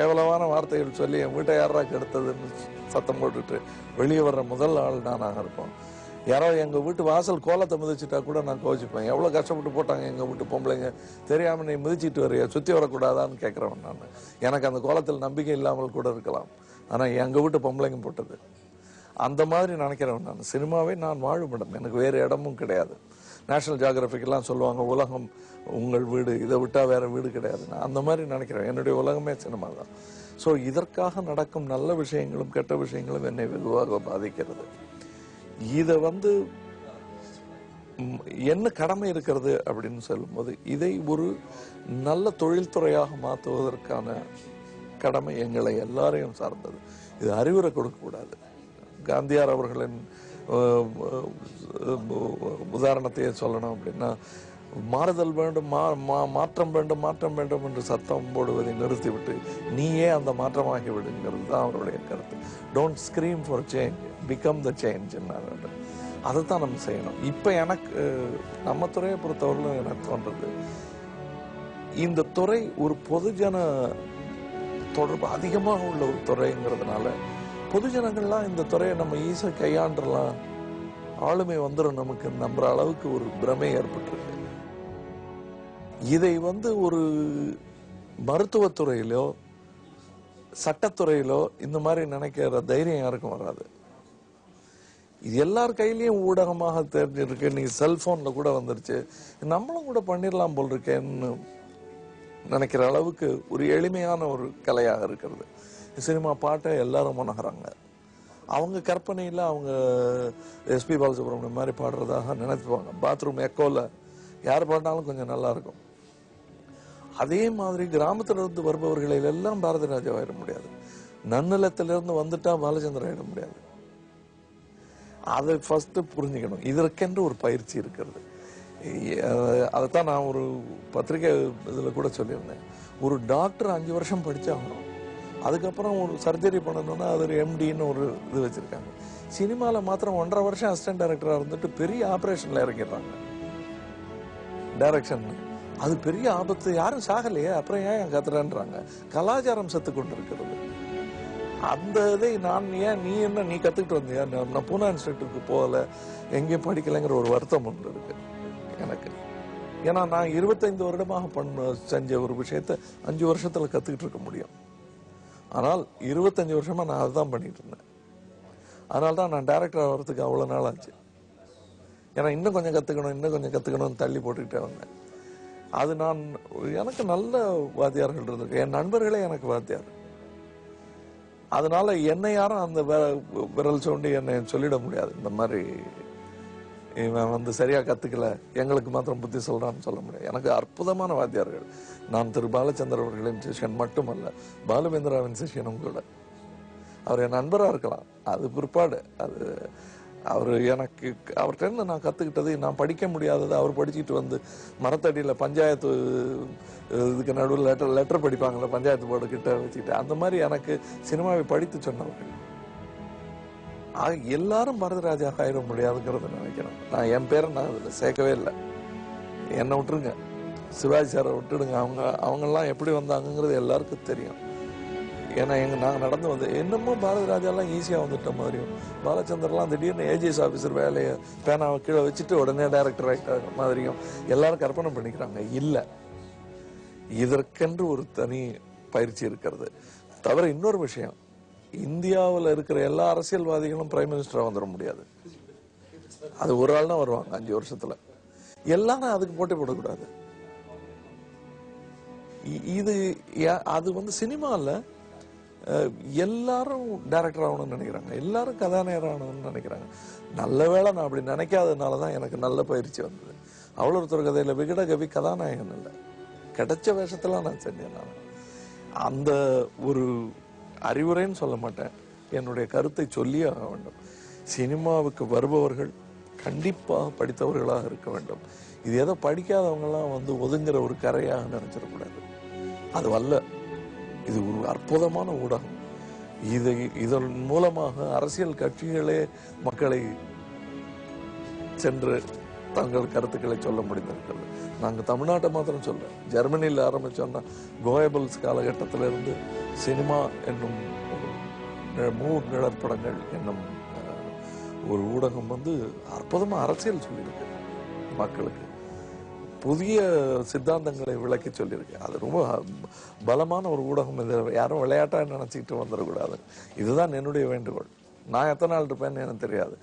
கேவலமான வார்த்தைகள் சொல்லி என் வீட்டை யாரா கெடுத்ததுன்னு சத்தம் போட்டுட்டு வெளியே வர்ற முதல் ஆள் நானாக இருப்போம். யாரோ எங்கள் வீட்டு வாசல் கோலத்தை மிதிச்சுட்டா கூட நான் கோச்சிப்பேன். எவ்வளோ கஷ்டப்பட்டு போட்டாங்க எங்கள் வீட்டு பொம்பளைங்க, தெரியாமல் நீ மிதிச்சிட்டு வரையா, சுற்றி வரக்கூடாதான்னு கேட்குறவன் நான். எனக்கு அந்த கோலத்தில் நம்பிக்கை இல்லாமல் கூட இருக்கலாம், ஆனால் எங்கள் வீட்டு பொம்பளைங்க போட்டது. அந்த மாதிரி நினைக்கிறவன் நான். சினிமாவே நான் வாழும் இடம், எனக்கு வேறு இடமும் கிடையாது. நேஷனல் ஜியோகிராஃபிக்கெல்லாம் சொல்லுவாங்க உலகம் உங்கள் வீடு, இதை விட்டால் வேறு வீடு கிடையாது. நான் அந்த மாதிரி நினைக்கிறேன். என்னுடைய உலகமே சினிமா தான். ஸோ இதற்காக நடக்கும் நல்ல விஷயங்களும் கெட்ட விஷயங்களும் என்னை வெகுவாக பாதிக்கிறது. இதை என்ன கடமை இருக்கிறது அப்படின்னு சொல்லும்போது, இதை ஒரு நல்ல தொழில்துறையாக மாற்றுவதற்கான கடமை எங்களை எல்லாரையும் சார்ந்தது. இது அறிவுரை கொடுக்கக்கூடாது. காந்தியார் அவர்களின் உதாரணத்தையே சொல்லணும் அப்படின்னா, மாறுதல் வேண்டும், மாற்றம் வேண்டும், மாற்றம் வேண்டும் என்று சத்தம் போடுவதை நிறுத்திவிட்டு நீயே அந்த மாற்றமாகி விடுங்கிறது தான் அவருடைய கருத்து. Don't scream for change, become the change. அதைத்தான் நம்ம செய்யணும். இப்போ எனக்கு நம்ம துறையை பொறுத்தவரையிலும் எனக்கு தோன்றது, இந்த துறை ஒரு பொதுஜன தொடர்பு அதிகமாக உள்ள ஒரு துறைங்கிறதுனால பொதுஜனங்கள்லாம் இந்த துறையை நம்ம ஈஸியாக கையாண்டலாம், ஆளுமை வந்துடும் நமக்கு நம்புற அளவுக்கு ஒரு பிரமை ஏற்பட்டிருக்கு. இதை ஒரு மருத்துவத்துறையிலோ சட்டத்துறையிலோ இந்த மாதிரி நினைக்கிற தைரியம் யாருக்கும் வராது. இது எல்லார் கையிலையும் ஊடகமாக தெரிஞ்சிருக்கு. நீ செல்போன்ல கூட வந்துருச்சு, நம்மளும் கூட பண்ணிடலாம் போல் இருக்கேன்னு நினைக்கிற அளவுக்கு ஒரு எளிமையான ஒரு கலையாக இருக்கிறது சினிமா. பாட்டை எல்லாரும் முனகிறாங்க. அவங்க கற்பனையில் அவங்க எஸ்பி பாலசுப்ரமணியம் மாதிரி பாடுறதாக நினைச்சுப்பாங்க. பாத்ரூம் எக்கோல யார் பாடினாலும் கொஞ்சம் நல்லா இருக்கும். அதே மாதிரி கிராமத்திலிருந்து வருபவர்களில் எல்லாம் பாரதி ராஜா ஆயிட முடியாது. நன்னிலத்திலிருந்து வந்துட்டா பாலச்சந்திரன் ஆயிட முடியாது. அதை ஃபர்ஸ்ட் புரிஞ்சுக்கணும். இதற்கென்று ஒரு பயிற்சி இருக்கிறது. அதைத்தான் நான் ஒரு பத்திரிகை இதில் கூட சொல்லியிருந்தேன். ஒரு டாக்டர் 5 வருஷம் படிச்சாகணும். அதுக்கப்புறம் ஒரு சர்ஜரி பண்ணணும்னா அது ஒரு எம்டின்னு ஒரு இது வச்சிருக்காங்க. சினிமாவில் மாத்திரம் 1.5 வருஷம் அசிஸ்டன்ட் டைரக்டராக இருந்துட்டு பெரிய ஆப்ரேஷன்ல இறங்கிடுறாங்க. டைரக்ஷன் அது பெரிய ஆபத்து. யாரும் சாகலையே, அப்புறம் ஏன் கத்துறான்றாங்க. கலாச்சாரம் செத்து கொண்டு இருக்கிறது. அந்த இதை நீ கத்துக்கிட்டு வந்தியா? நான் பூனா இன்ஸ்டியூட்டுக்கு போகல, எங்கேயும் படிக்கலைங்கிற ஒரு வருத்தம் ஒன்று இருக்கு எனக்கு. ஏன்னா நான் 25 வருடமாக செஞ்ச ஒரு விஷயத்த 5 வருஷத்துல கத்துக்கிட்டு இருக்க முடியும். ஆனால் 25 வருஷமா நான் அதுதான் பண்ணிட்டு இருந்தேன். அதனால்தான் நான் டைரக்டர் ஆகிறதுக்கு அவ்வளோ நாள் ஆச்சு. ஏன்னா இன்னும் கொஞ்சம் கற்றுக்கணும்னு தள்ளி போட்டுக்கிட்டே வந்தேன். அது எனக்கு நல்ல வாத்தியார்கள் இருக்கு. என் நண்பர்களே எனக்கு வாத்தியார். அதனால என்னை யாரும் அந்த விரல் சோண்டி என்னை சொல்லிட முடியாது. இந்த மாதிரி இவன் சரியா கத்துக்கல, எங்களுக்கு மாத்திரம் புத்தி சொல்றான்னு சொல்ல முடியாது. எனக்கு அற்புதமான வாத்தியார்கள். நான் திரு பாலச்சந்தர் அவர்களின் சிஷியன் மட்டுமல்ல, பாலுமேந்திராவின் சிஷியனும் கூட. அவர் என் நண்பராக இருக்கலாம், அது பிற்பாடு. அது அவர்கிட்ட நான் கத்துக்கிட்டது, நான் படிக்க முடியாதது அவர் படிச்சுட்டு மரத்தடியில் பஞ்சாயத்து இதுக்கு நடுவில் லெட்டர் படிப்பாங்களே, பஞ்சாயத்து போர்டு கிட்ட வச்சுக்கிட்டு, அந்த மாதிரி எனக்கு சினிமாவை படித்து சொன்னவர்கள். எல்லாரும் பாரதிராஜா ஆயிட முடியாதுங்கிறத நினைக்கிறேன். நான் என் பேரை நான் அதில் சேர்க்கவே இல்லை. என்னை விட்டுருங்க, சிவாஜி சாரை விட்டுடுங்க. அவங்கெல்லாம் எப்படி வந்தாங்கிறது எல்லாருக்கும் தெரியும். ஏன்னா நாங்கள் நடந்து என்னமோ பாரதி ராஜாலாம் ஈஸியாக வந்துட்ட மாதிரியும், பாலச்சந்தர்லாம் திடீர்னு ஏஜிஎஸ் ஆஃபீஸர் வேலையை பேனாவை கீழே வச்சுட்டு உடனே டைரக்டர் ஆகிட்ட மாதிரியும் எல்லாரும் கற்பனை பண்ணிக்கிறாங்க. இல்லை, இதற்கென்று ஒரு தனி பயிற்சி இருக்கிறது. தவிர இன்னொரு விஷயம், இந்தியாவில் இருக்கிற எல்லா அரசியல்வாதிகளும் பிரைம் மினிஸ்டராக வந்துட முடியாது. அது ஒரு ஆள் தான் வருவாங்க 5 வருஷத்துல. எல்லாரும் அதுக்கு போட்டி போடக்கூடாது. அது சினிமாவில் எல்லாரும் டைரக்டர் ஆகணும்னு நினைக்கிறாங்க, எல்லாரும் கதாநாயகர் ஆகணும்னு நினைக்கிறாங்க. நல்ல வேளை நான் அப்படி நினைக்காததுனாலதான் எனக்கு நல்ல பயிற்சி வந்தது. அவ்வளோருத்தர் கதையில விகட கவி கதாநாயகன் இல்லை, கிடைச்ச வேஷத்தெல்லாம் நான் செஞ்சேன். நான் அந்த ஒரு அறிவுரைன்னு சொல்ல மாட்டேன், என்னுடைய கருத்தை சொல்லியே ஆக வேண்டும். சினிமாவுக்கு வருபவர்கள் கண்டிப்பாக படித்தவர்களாக இருக்க வேண்டும். இது ஏதோ படிக்காதவங்கெல்லாம் ஒதுங்குற ஒரு கரையாக நினைச்சிடக்கூடாது. அது அல்ல, இது ஒரு அற்புதமான ஊடகம். இதன் மூலமாக அரசியல் கட்சிகளே மக்களை சென்று தங்கள் கருத்துக்களை சொல்ல முடிந்திருக்கிறது. நாங்கள் தமிழ்நாட்டை மாத்திரம் சொல்ல, ஜெர்மனியில் ஆரம்பித்தோன்னா கோயபல்ஸ் காலகட்டத்திலிருந்து சினிமா என்னும் நிழற்படங்கள் என்னும் ஒரு ஊடகம் வந்து அற்புதமாக அரசியல் சொல்லியிருக்கு, மக்களுக்கு புதிய சித்தாந்தங்களை விளக்கி சொல்லியிருக்கு. அது ரொம்ப பலமான ஒரு ஊடகம். இது யாரும் விளையாட்டாக நினச்சிக்கிட்டு வந்துடக்கூடாது. இதுதான் என்னுடைய வேண்டுகோள். நான் எத்தனை நாள் இருப்பேன்னு எனக்கு தெரியாது.